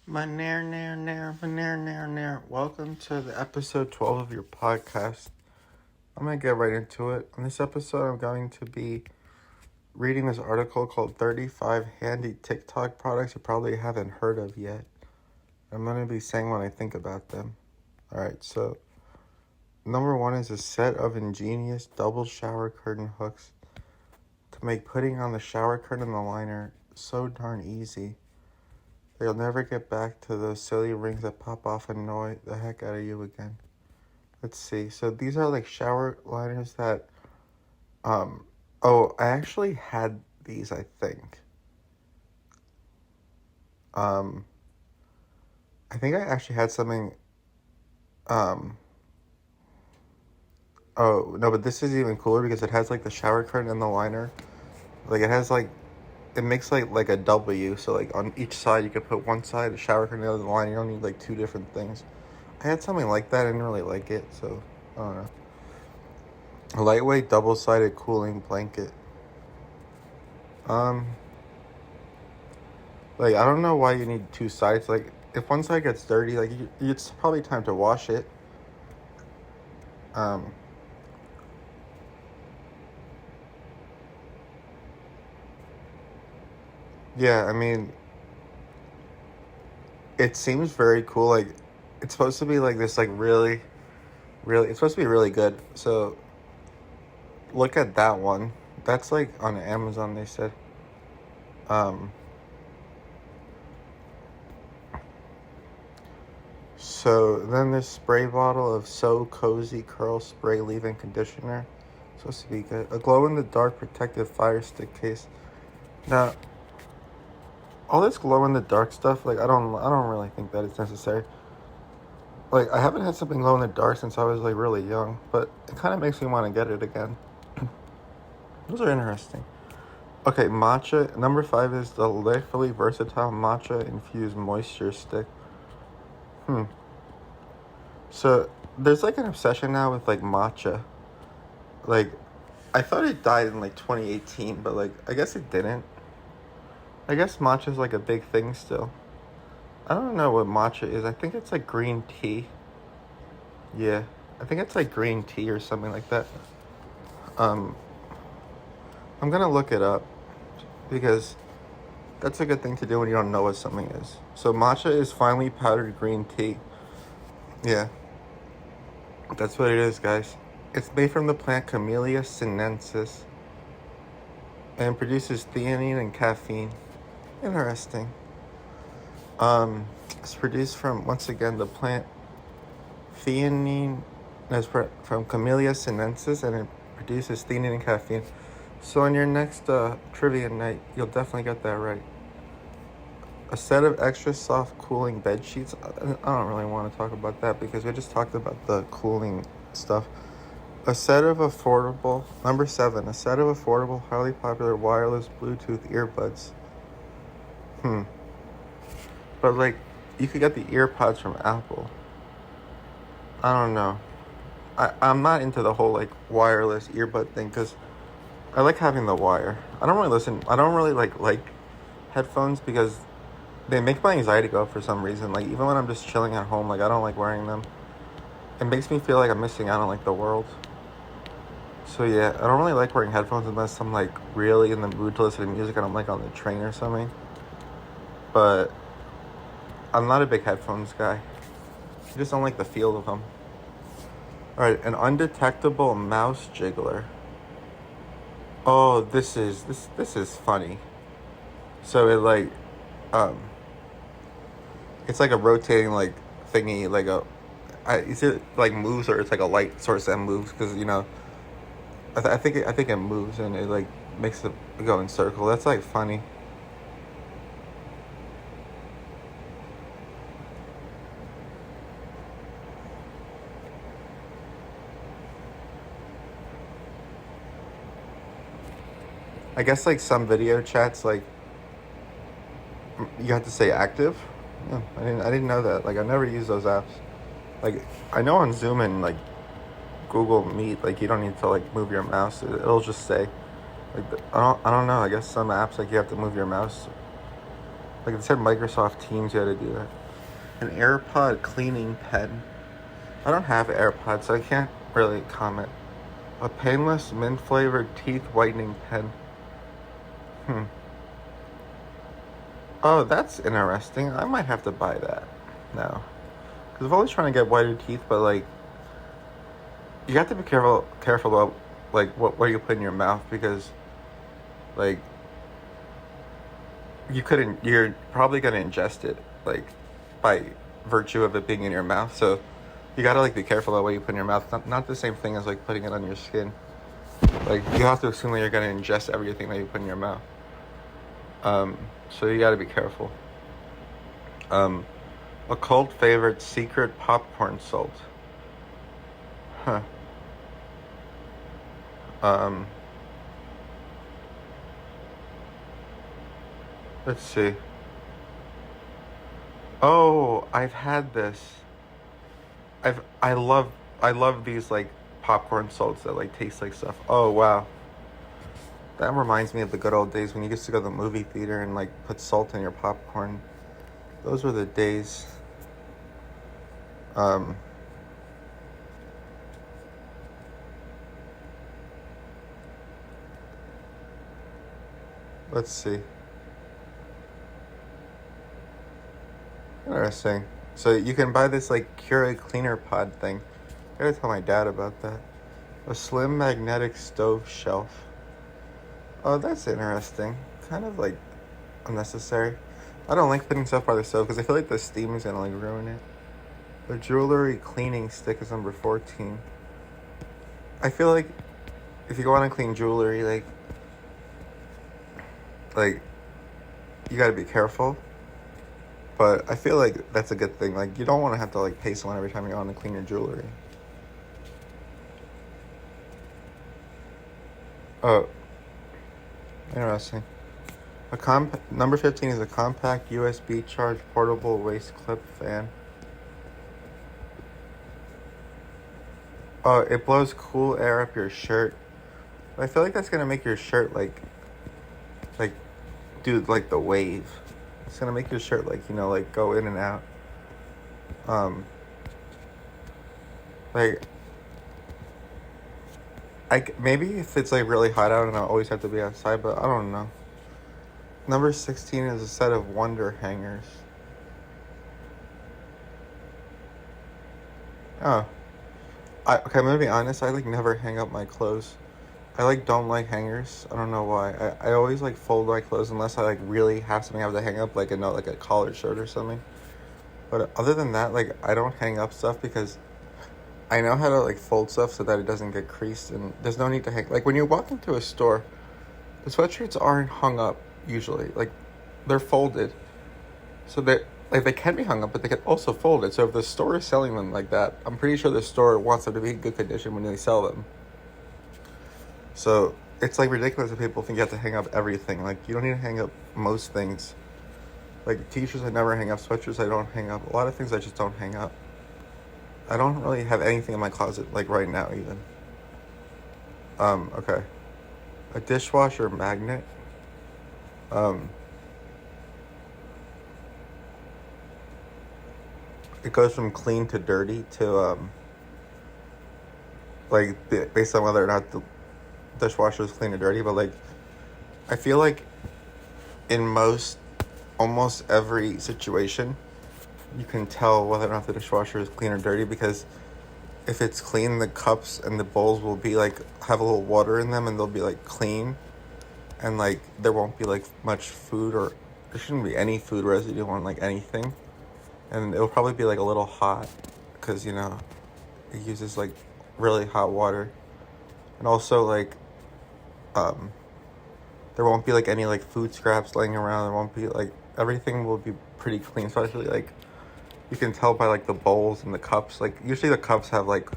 Welcome to the episode 12 of your podcast. I'm going to get right into it. On this episode, I'm going to be reading this article called 35 Handy TikTok Products You Probably Haven't Heard of Yet. I'm going to be saying what I think about them. Alright, so number one is a set of ingenious double shower curtain hooks to make putting on the shower curtain and the liner so darn easy. They'll never get back to those silly rings that pop off and annoy the heck out of you again. Let's see. So these are like shower liners that, I actually had these, I think. I think I actually had something, oh, no, but this is even cooler because it has like the shower curtain and the liner. Like it has like, it makes like a W, so like on each side you could put one side, a shower curtain, the other the line. You don't need like two different things. I had something like that, I didn't really like it, so I don't know. A lightweight double-sided cooling blanket. Like I don't know why you need two sides. Like if one side gets dirty, like it's probably time to wash it. Yeah, I mean, it seems very cool. Like, it's supposed to be like this, like really, it's supposed to be really good. So, look at that one. That's like on Amazon, they said. So then this spray bottle of So Cozy Curl Spray Leave-In Conditioner. Supposed to be good. A glow-in-the-dark protective fire stick case. Now, all this glow-in-the-dark stuff, like, I don't really think that it's necessary. Like, I haven't had something glow-in-the-dark since I was, like, really young, but it kind of makes me want to get it again. Those are interesting. Okay, Matcha. Number 5 is the delightfully versatile Matcha Infused Moisture Stick. So, there's, like, an obsession now with, like, matcha. Like, I thought it died in, like, 2018, but, like, I guess it didn't. I guess matcha is like a big thing still. I don't know what matcha is. I think it's like green tea. Yeah, I think it's like green tea or something like that. I'm gonna look it up because that's a good thing to do when you don't know what something is. So matcha is finely powdered green tea. Yeah, that's what it is, guys. It's made from the plant Camellia sinensis and produces theanine and caffeine. Interesting. It's produced from, once again, the plant theanine is from Camellia sinensis, and it produces theanine and caffeine. So on your next trivia night, you'll definitely get that right. A set of extra soft cooling bed sheets. I don't really want to talk about that because we just talked about the cooling stuff. A set of affordable, number 7, a set of affordable, highly popular wireless Bluetooth earbuds. But like, you could get the earpods from Apple. I don't know. I'm not into the whole like wireless earbud thing because I like having the wire. I don't really like headphones because they make my anxiety go up for some reason. Like even when I'm just chilling at home, like I don't like wearing them. It makes me feel like I'm missing out on like the world. So yeah, I don't really like wearing headphones unless I'm like really in the mood to listen to music and I'm like on the train or something. But I'm not a big headphones guy. I just don't like the feel of them. Alright, an undetectable mouse jiggler. Oh, this is funny. So it like, it's like a rotating like thingy, like is it like moves or it's like a light source that moves? Because you know, I think it moves and it like makes it go in circle. That's like funny. I guess like some video chats like you have to say active. Yeah, I didn't know that. Like I never use those apps. Like I know on Zoom and like Google Meet, like you don't need to like move your mouse. It'll just say like I don't know. I guess some apps like you have to move your mouse. Like it said Microsoft Teams, you had to do that. An Airpod Cleaning Pen. I don't have AirPods, so I can't really comment. A painless mint-flavored teeth whitening pen. Oh, that's interesting. I might have to buy that now. Because I'm always trying to get whiter teeth, but, like, you have to be careful about, like, what you put in your mouth, because, like, you're probably going to ingest it, like, by virtue of it being in your mouth, so you gotta, like, be careful about what you put in your mouth. Not the same thing as, like, putting it on your skin. Like, you have to assume that you're gonna ingest everything that you put in your mouth. So you gotta be careful. A cult favorite, secret popcorn salt. Huh. Let's see. Oh, I've had this. I love these, like, popcorn salts that, like, taste like stuff. Oh, wow. That reminds me of the good old days when you used to go to the movie theater and, like, put salt in your popcorn. Those were the days. Let's see. Interesting. So you can buy this, like, Keurig cleaner pod thing. I gotta tell my dad about that. A slim magnetic stove shelf. Oh, that's interesting. Kind of, like, unnecessary. I don't like putting stuff by the stove because I feel like the steam is gonna, like, ruin it. A jewelry cleaning stick is number 14. I feel like if you go on and clean jewelry, like you gotta be careful. But I feel like that's a good thing. Like, you don't want to have to, like, pay someone every time you go on and clean your jewelry. Oh, interesting. Number 15 is a compact USB charge portable waist clip fan. Oh, it blows cool air up your shirt. I feel like that's gonna make your shirt, like do, like, the wave. It's gonna make your shirt, like, you know, like, go in and out. Like, maybe if it's, like, really hot out and I always have to be outside, but I don't know. Number 16 is a set of Wonder hangers. Oh. Okay, I'm gonna be honest, I, like, never hang up my clothes. I, like, don't like hangers. I don't know why. I always, like, fold my clothes unless I, like, really have something I have to hang up, like, like a collared shirt or something. But other than that, like, I don't hang up stuff because I know how to, like, fold stuff so that it doesn't get creased, and there's no need to hang. Like, when you walk into a store, the sweatshirts aren't hung up usually. Like, they're folded. So they can be hung up, but they can also fold it. So if the store is selling them like that, I'm pretty sure the store wants them to be in good condition when they sell them. So it's, like, ridiculous that people think you have to hang up everything. Like, you don't need to hang up most things. Like, t-shirts I never hang up, sweatshirts I don't hang up. A lot of things I just don't hang up. I don't really have anything in my closet, like, right now even. Okay. A dishwasher magnet. It goes from clean to dirty to, like, based on whether or not the dishwasher is clean or dirty, but, like, I feel like in almost every situation, you can tell whether or not the dishwasher is clean or dirty, because if it's clean, the cups and the bowls will be, like, have a little water in them, and they'll be, like, clean, and, like, there won't be, like, much food, or there shouldn't be any food residue on, like, anything, and it'll probably be, like, a little hot, because, you know, it uses, like, really hot water, and also, like, there won't be, like, any, like, food scraps laying around. There won't be, like, everything will be pretty clean, especially, like, you can tell by, like, the bowls and the cups. Like, usually the cups have, like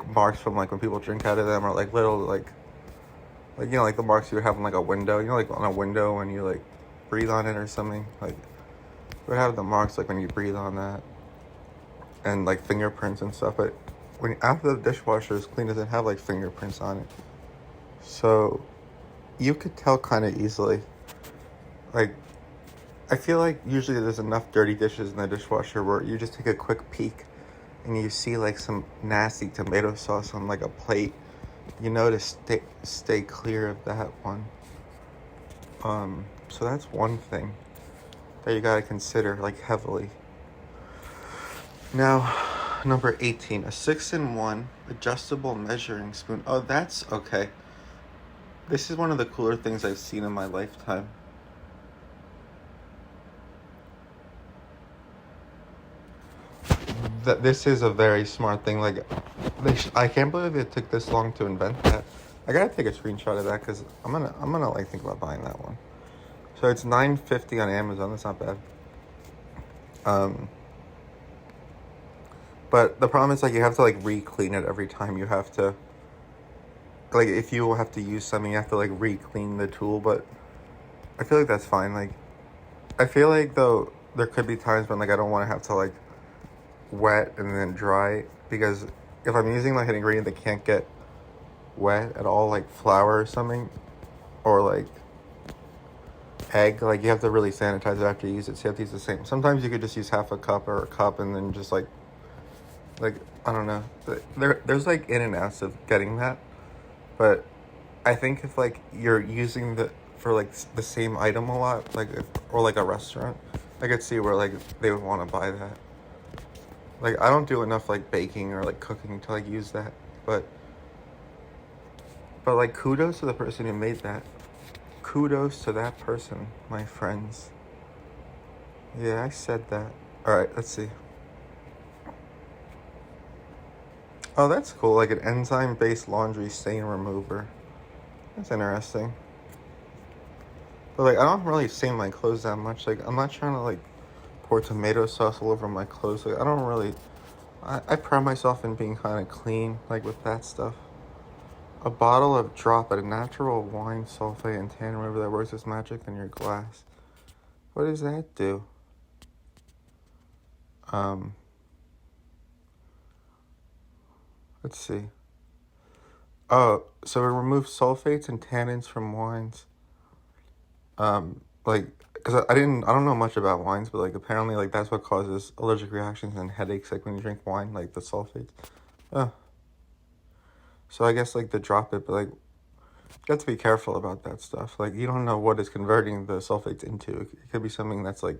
marks from, like, when people drink out of them, or, like, little, like, you know, like, the marks you would have on, like, a window. You know, like, on a window when you, like, breathe on it or something. Like, you would have the marks, like, when you breathe on that. And, like, fingerprints and stuff. But after the dishwasher is clean, it doesn't have, like, fingerprints on it. So you could tell kind of easily. Like, I feel like usually there's enough dirty dishes in the dishwasher where you just take a quick peek and you see like some nasty tomato sauce on like a plate. You know to stay clear of that one. So that's one thing that you gotta consider like heavily. Now, number 18, a 6-in-1 adjustable measuring spoon. Oh, that's okay. This is one of the cooler things I've seen in my lifetime. This is a very smart thing. Like, I can't believe it took this long to invent that. I gotta take a screenshot of that because I'm gonna like think about buying that one. So it's $9.50 on Amazon. That's not bad. But the problem is like you have to like re-clean it every time you have to. Like if you have to use something, you have to like re-clean the tool. But I feel like that's fine. Like I feel like though there could be times when like I don't want to have to like wet and then dry, because if I'm using like an ingredient that can't get wet at all, like flour or something, or like egg, like you have to really sanitize it after you use it. So you have to use the same. Sometimes you could just use half a cup or a cup and then just like I don't know. There's like in and outs of getting that, but I think if like you're using the for like the same item a lot, like or like a restaurant, I could see where like they would want to buy that. Like I don't do enough like baking or like cooking to like use that, but like kudos to the person who made that. Kudos to that person, my friends. Yeah, I said that. All right, let's see. Oh, that's cool. Like an enzyme-based laundry stain remover. That's interesting. But like, I don't really stain my clothes that much. Like, I'm not trying to like pour tomato sauce all over my clothes. Like, I don't really. I pride myself in being kind of clean, like with that stuff. A bottle of drop at a natural wine sulfate and tan remover that works as magic in your glass. What does that do? Let's see. Oh, so it removes sulfates and tannins from wines. Like, cause I don't know much about wines, but like apparently like that's what causes allergic reactions and headaches, like when you drink wine, like the sulfates. Oh, so I guess like the drop it, but like you have to be careful about that stuff. Like you don't know what is converting the sulfates into. It could be something that's like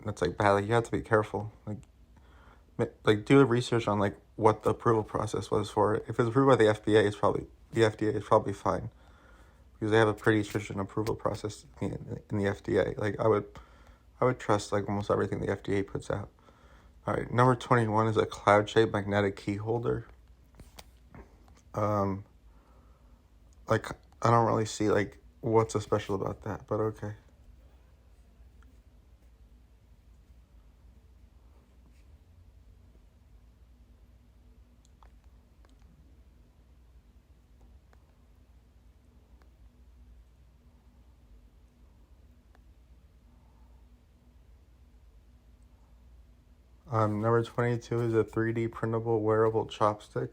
bad. Like you have to be careful. Like do a research on like what the approval process was for it. If it's approved by the FDA, the FDA is probably fine, because they have a pretty stringent approval process in the FDA. Like I would trust like almost everything the FDA puts out. All right, number 21 is a cloud-shaped magnetic key holder. Like I don't really see like what's so special about that, but okay. Number 22 is a 3D printable wearable chopstick.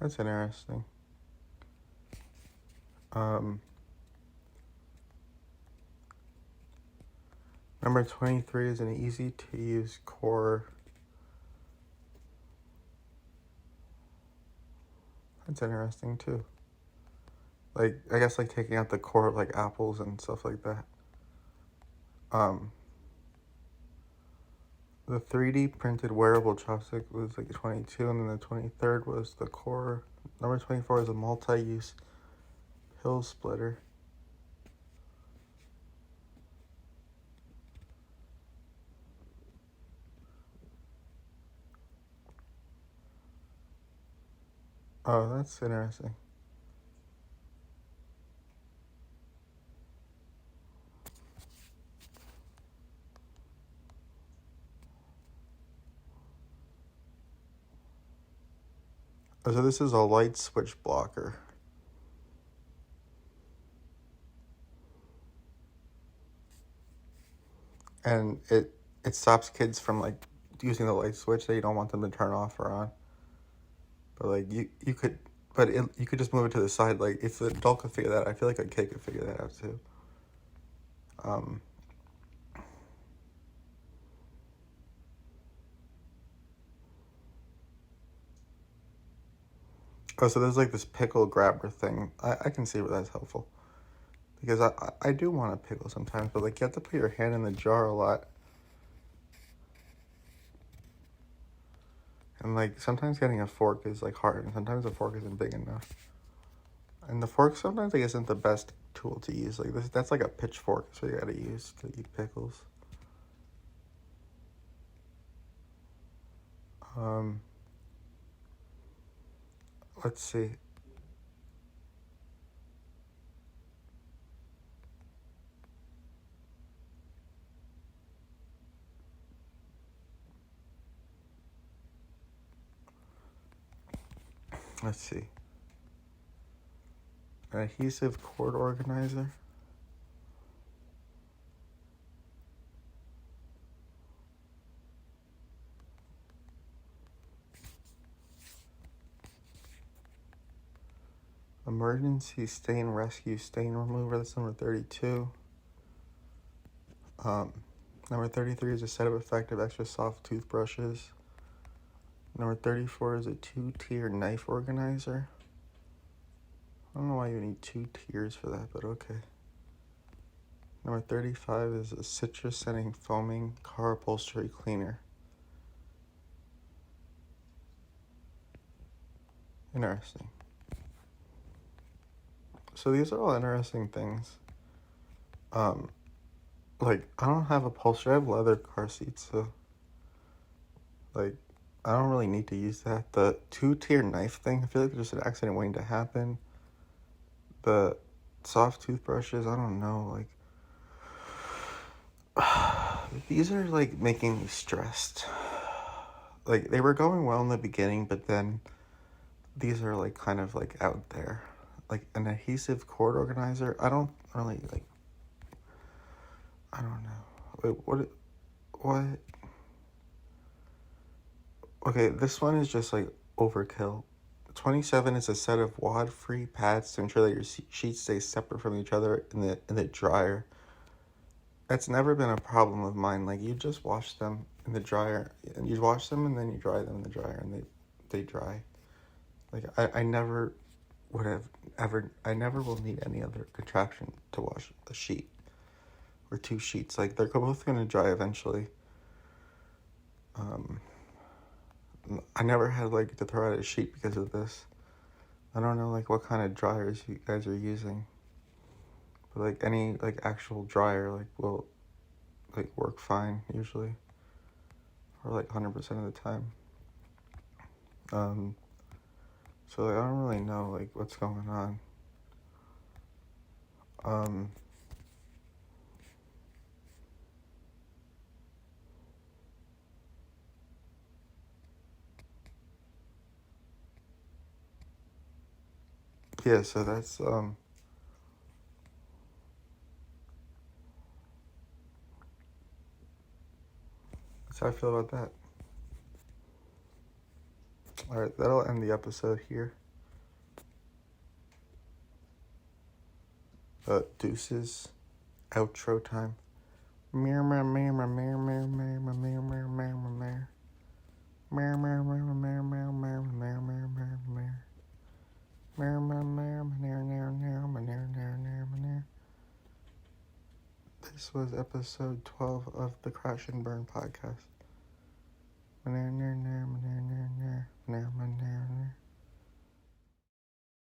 That's interesting. Number 23 is an easy-to-use core. That's interesting too. Like, I guess like taking out the core of like apples and stuff like that. The 3D printed wearable chopstick was like 22, and then the 23rd was the core. Number 24 is a multi-use pill splitter. Oh, that's interesting. So this is a light switch blocker. And it stops kids from like using the light switch that you don't want them to turn off or on. But like you could But you could just move it to the side. Like, if the adult could figure that out, I feel like a kid could figure that out too. Oh, so there's like this pickle grabber thing. I can see where that's helpful. Because I do want to pickle sometimes, but like you have to put your hand in the jar a lot. And like sometimes getting a fork is like hard, and sometimes a fork isn't big enough. And the fork sometimes like isn't the best tool to use. Like that's like a pitchfork, so you gotta use to eat pickles. Let's see. Let's see. An adhesive cord organizer. Emergency stain rescue stain remover. That's number 32. Number 33 is a set of effective extra soft toothbrushes. Number 34 is a 2-tier knife organizer. I don't know why you need 2 tiers for that, but okay. Number 35 is a citrus scenting foaming car upholstery cleaner. Interesting. So these are all interesting things. Like, I don't have upholstery, I have leather car seats, so like I don't really need to use that. The 2-tier knife thing, I feel like there's just an accident waiting to happen. The soft toothbrushes, I don't know, like these are like making me stressed. Like they were going well in the beginning, but then these are like kind of like out there. Like an adhesive cord organizer, I don't really like, I don't know. Wait, what? Okay, this one is just like overkill. 27 is a set of wad-free pads to ensure that your sheets stay separate from each other in the dryer. That's never been a problem of mine. Like, you just wash them in the dryer, and you wash them and then you dry them in the dryer, and they dry. Like, I never would have ever, I never will need any other contraption to wash a sheet or 2 sheets. Like, they're both going to dry eventually. I never had like to throw out a sheet because of this. I don't know like what kind of dryers you guys are using, but like any like actual dryer like will like work fine usually, or like 100% of the time. So like I don't really know like what's going on. Yeah, so that's how I feel about that. Alright, that'll end the episode here. Deuces. Outro time. This was episode 12 of the Crash and Burn podcast.